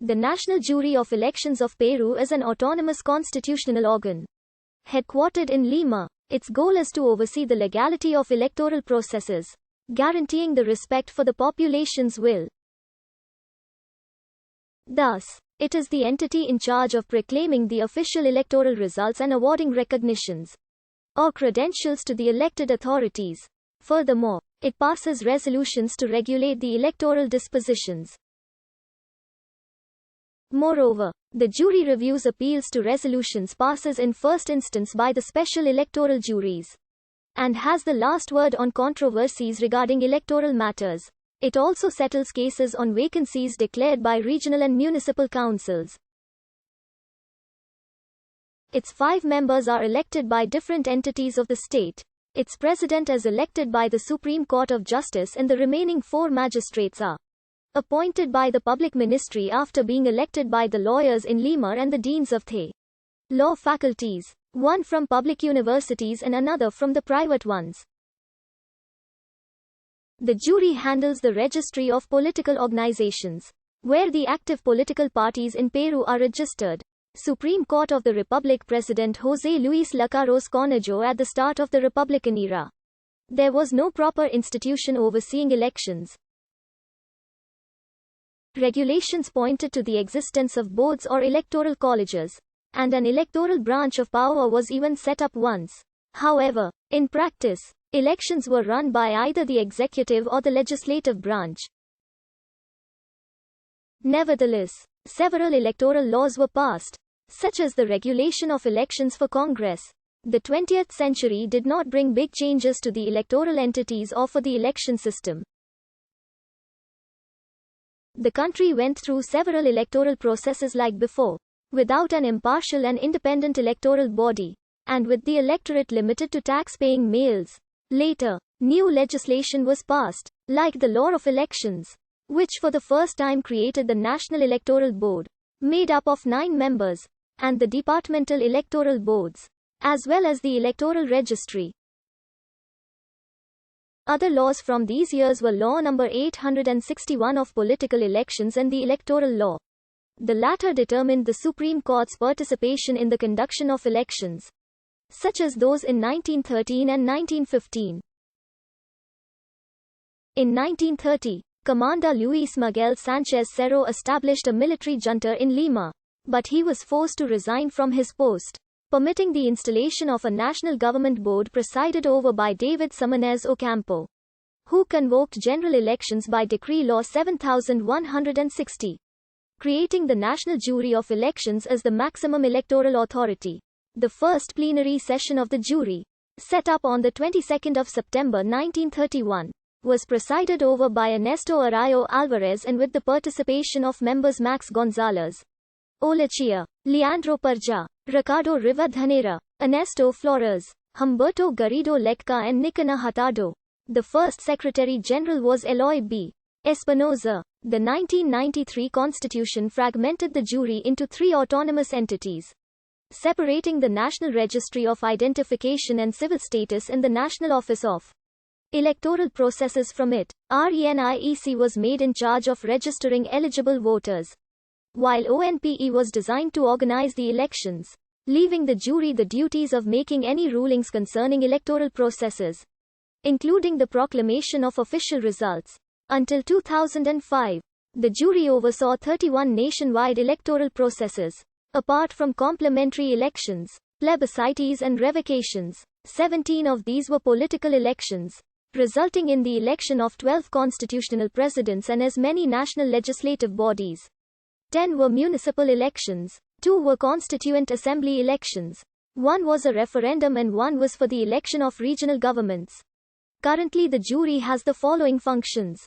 The National Jury of Elections of Peru is an autonomous constitutional organ. Headquartered in Lima, its goal is to oversee the legality of electoral processes, guaranteeing the respect for the population's will. Thus, it is the entity in charge of proclaiming the official electoral results and awarding recognitions or credentials to the elected authorities. Furthermore, it passes resolutions to regulate the electoral dispositions. Moreover, the jury reviews appeals to resolutions passes in first instance by the special electoral juries and has the last word on controversies regarding electoral matters. It also settles cases on vacancies declared by regional and municipal councils. Its 5 members are elected by different entities of the state. Its president is elected by the Supreme Court of Justice and the remaining 4 magistrates are appointed by the public ministry after being elected by the lawyers in Lima and the deans of the law faculties, one from public universities and another from the private ones. The jury handles the registry of political organizations, where the active political parties in Peru are registered. Supreme Court of the Republic President José Luis Lacaros Cornejo. At the start of the Republican era, there was no proper institution overseeing elections. Regulations pointed to the existence of boards or electoral colleges, and an electoral branch of power was even set up once. However, in practice, elections were run by either the executive or the legislative branch. Nevertheless, several electoral laws were passed, such as the regulation of elections for Congress. The 20th century did not bring big changes to the electoral entities or for the election system. The country went through several electoral processes like before, without an impartial and independent electoral body, and with the electorate limited to tax-paying males. Later, new legislation was passed, like the Law of Elections, which for the first time created the National Electoral Board, made up of 9 members, and the departmental electoral boards, as well as the electoral registry. Other laws from these years were Law No. 861 of Political Elections and the Electoral Law. The latter determined the Supreme Court's participation in the conduction of elections, such as those in 1913 and 1915. In 1930, Commander Luis Miguel Sanchez Cerro established a military junta in Lima, but he was forced to resign from his post, permitting the installation of a national government board presided over by David Simones Ocampo, who convoked general elections by Decree Law 7160, creating the National Jury of Elections as the maximum electoral authority. The first plenary session of the jury, set up on the 22nd of September 1931, was presided over by Ernesto Arroyo Alvarez and with the participation of members Max Gonzalez Olachea, Leandro Perja, Ricardo Rivadhanera, Ernesto Flores, Humberto Garrido Lecca and Nicona Hurtado. The first Secretary General was Eloy B. Espinoza. The 1993 Constitution fragmented the jury into 3 autonomous entities, separating the National Registry of Identification and Civil Status and the National Office of Electoral Processes from it. RENIEC was made in charge of registering eligible voters, while ONPE was designed to organize the elections, leaving the jury the duties of making any rulings concerning electoral processes, including the proclamation of official results. Until 2005, the jury oversaw 31 nationwide electoral processes. Apart from complementary elections, plebiscites and revocations, 17 of these were political elections, resulting in the election of 12 constitutional presidents and as many national legislative bodies. 10 were municipal elections, 2 were constituent assembly elections, 1 was a referendum and 1 was for the election of regional governments. Currently the jury has the following functions.